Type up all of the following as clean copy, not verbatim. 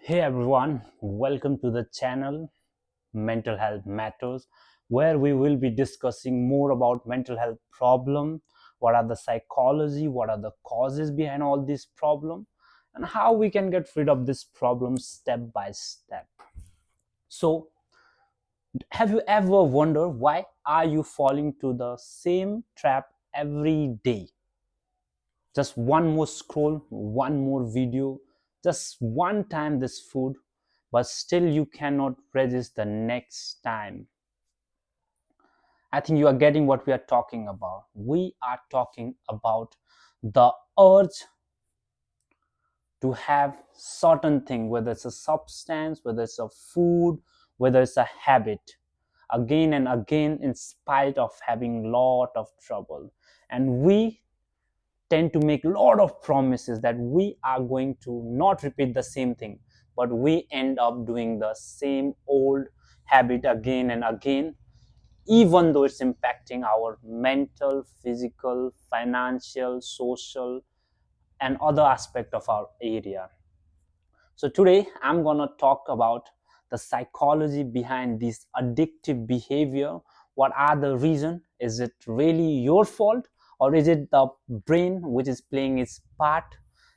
Hey everyone, welcome to the channel Mental Health Matters, where we will be discussing more about mental health problem, what are the psychology, what are the causes behind all this problem, and how we can get rid of this problem step by step. So, have you ever wondered why are you falling to the same trap every day? Just one more scroll, one more video, just one time this food, but still you cannot resist the next time. I think you are getting what we are talking about. We are talking about the urge to have certain thing, whether it's a substance, whether it's a food, whether it's a habit, again and again, in spite of having lot of trouble. And we tend to make a lot of promises that we are going to not repeat the same thing, but we end up doing the same old habit again and again, even though it's impacting our mental, physical, financial, social, and other aspect of our area. So today I'm going to talk about the psychology behind this addictive behavior. What are the reason? Is it really your fault, or is it the brain which is playing its part?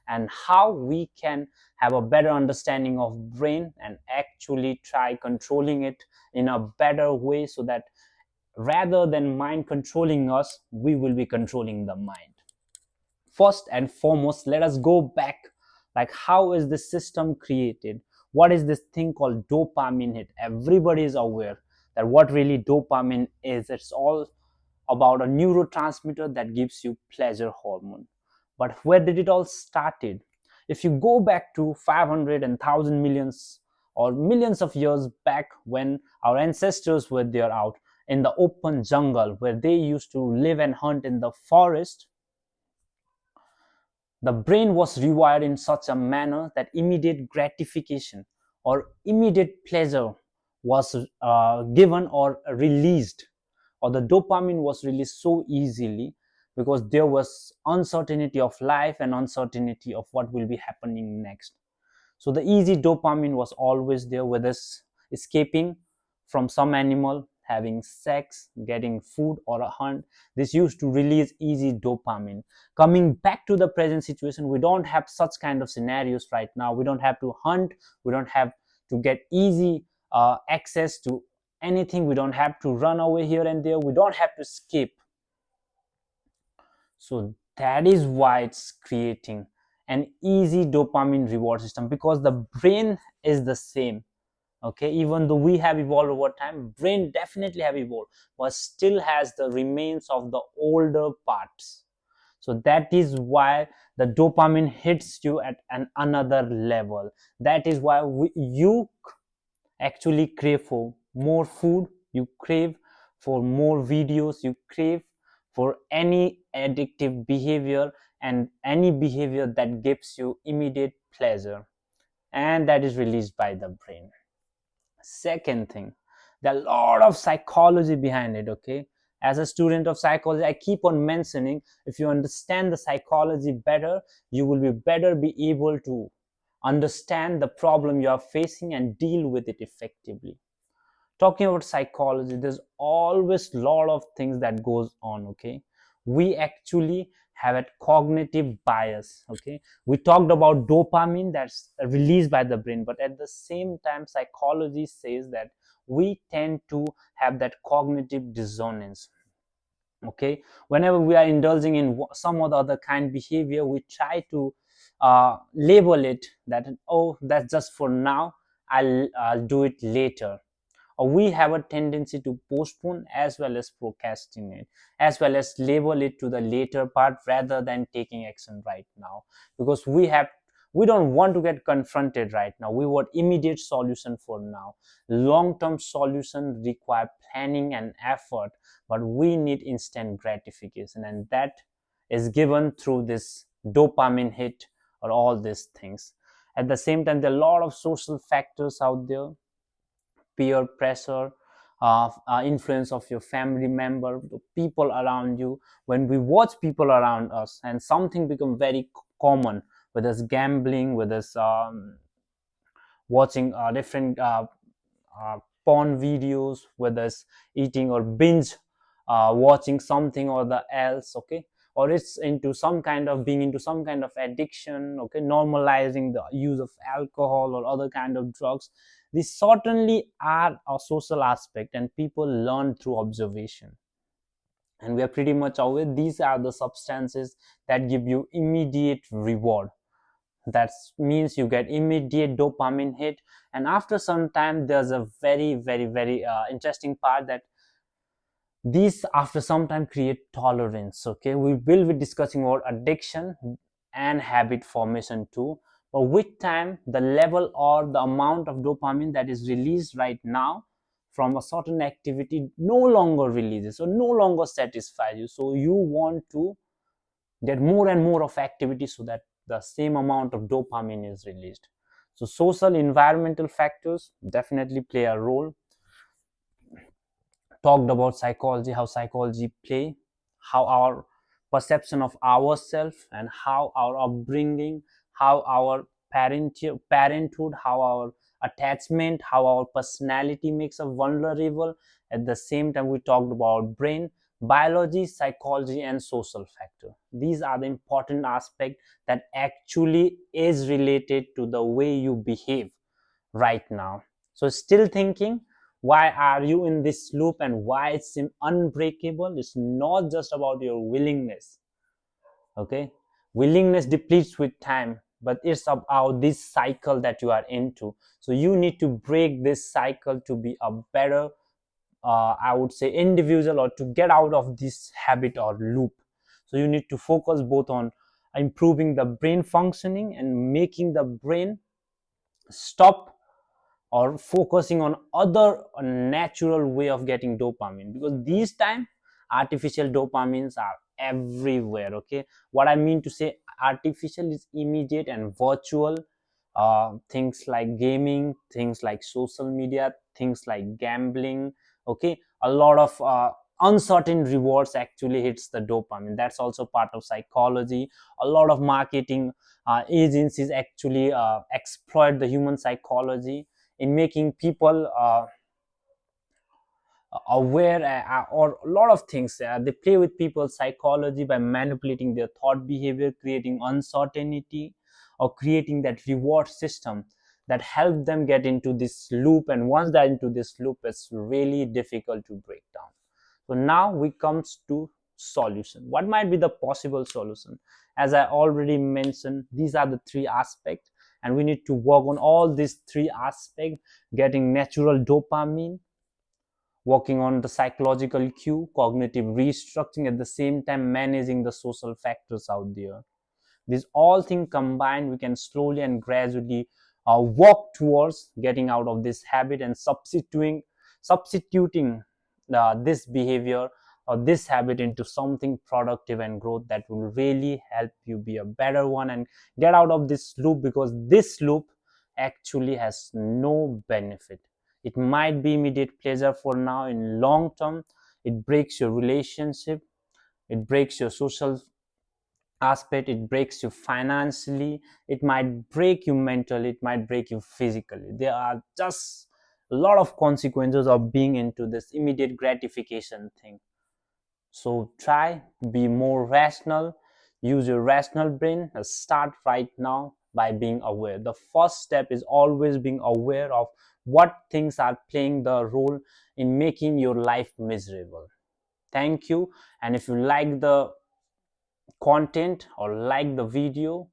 And how we can have a better understanding of brain and actually try controlling it in a better way, so that rather than mind controlling us, we will be controlling the mind. First and foremost, let us go back, like how is the system created? What is this thing called dopamine hit? Everybody is aware that what really dopamine is. It's all about a neurotransmitter that gives you pleasure hormone. But where did it all started? If you go back to 500 and 1000 millions or millions of years back, when our ancestors were there out in the open jungle where they used to live and hunt in the forest, the brain was rewired in such a manner that immediate gratification or immediate pleasure was given or released, or the dopamine was released so easily, because there was uncertainty of life and uncertainty of what will be happening next. So the easy dopamine was always there, whether it's escaping from some animal, having sex, getting food, or a hunt. This used to release easy dopamine. Coming back to the present situation, we don't have such kind of scenarios right now. We don't have to hunt. We don't have to get easy access to anything. We don't have to run away here and there. We don't have to escape. So that is why it's creating an easy dopamine reward system, because the brain is the same. Okay, even though we have evolved over time, brain definitely have evolved, but still has the remains of the older parts. So that is why the dopamine hits you at another level. That is why you actually crave for more food, you crave for more videos, you crave for any addictive behavior and any behavior that gives you immediate pleasure, and that is released by the brain. Second thing, there are a lot of psychology behind it. Okay, as a student of psychology, I keep on mentioning, if you understand the psychology better, you will be better be able to understand the problem you are facing and deal with it effectively. Talking about psychology, there's always a lot of things that goes on. Okay, we actually have a cognitive bias. Okay, we talked about dopamine that's released by the brain, but at the same time psychology says that we tend to have that cognitive dissonance. Okay, whenever we are indulging in some or the other kind behavior, we try to label it that, oh, that's just for now, I'll do it later. Or we have a tendency to postpone as well as procrastinate, as well as label it to the later part rather than taking action right now, because we don't want to get confronted right now. We want immediate solution for now. Long term solution require planning and effort, but we need instant gratification, and that is given through this dopamine hit or all these things. At the same time, there are a lot of social factors out there: peer pressure, influence of your family member, the people around you. When we watch people around us and something become very common, whether it's gambling, whether it's watching different porn videos, whether it's eating or binge watching something or the else, okay, or it's into some kind of being into some kind of addiction, okay, normalizing the use of alcohol or other kind of drugs. These certainly are a social aspect, and people learn through observation, and we are pretty much aware these are the substances that give you immediate reward. That means you get immediate dopamine hit, and after some time there's a very interesting part that these after some time create tolerance. Okay, we will be discussing about addiction and habit formation too, but with time the level or the amount of dopamine that is released right now from a certain activity no longer releases, so no longer satisfies you, so you want to get more and more of activity so that the same amount of dopamine is released. So social environmental factors definitely play a role. Talked about psychology, how psychology play, how our perception of ourselves and how our upbringing, how our parenthood, how our attachment, how our personality makes us vulnerable. At the same time, we talked about brain, biology, psychology, and social factor. These are the important aspects that actually is related to the way you behave right now. So still thinking, why are you in this loop and why it seems unbreakable? It's not just about your willingness, okay? Willingness depletes with time, but it's about this cycle that you are into. So you need to break this cycle to be a better I would say individual, or to get out of this habit or loop. So you need to focus both on improving the brain functioning and making the brain stop or focusing on other natural way of getting dopamine, because these time artificial dopamines are everywhere. Okay, what I mean to say artificial is immediate and virtual. Things like gaming, things like social media, things like gambling, okay, a lot of uncertain rewards actually hits the dopamine. That's also part of psychology. A lot of marketing agencies actually exploit the human psychology in making people aware, or a lot of things. They play with people's psychology by manipulating their thought behavior, creating uncertainty, or creating that reward system that help them get into this loop, and once they're into this loop it's really difficult to break down. So now we comes to solution. What might be the possible solution? As I already mentioned, these are the three aspects, and we need to work on all these three aspects: getting natural dopamine, working on the psychological cue, cognitive restructuring, at the same time managing the social factors out there. These all things combined, we can slowly and gradually walk towards getting out of this habit and substituting this behavior or this habit into something productive and growth that will really help you be a better one and get out of this loop, because this loop actually has no benefit. It might be immediate pleasure for now. In long term it breaks your relationship, it breaks your social aspect, it breaks you financially, it might break you mentally, it might break you physically. There are just a lot of consequences of being into this immediate gratification thing. So try be more rational, use your rational brain. Start right now by being aware. The first step is always being aware of what things are playing the role in making your life miserable. Thank you. And if you like the content or like the video,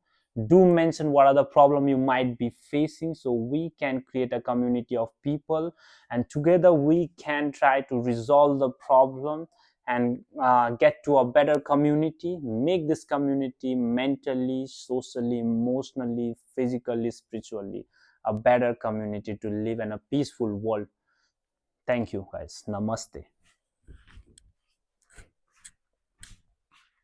do mention what are the problem you might be facing, so we can create a community of people and together we can try to resolve the problem and get to a better community, make this community mentally, socially, emotionally, physically, spiritually a better community to live in a peaceful world. Thank you guys. Namaste.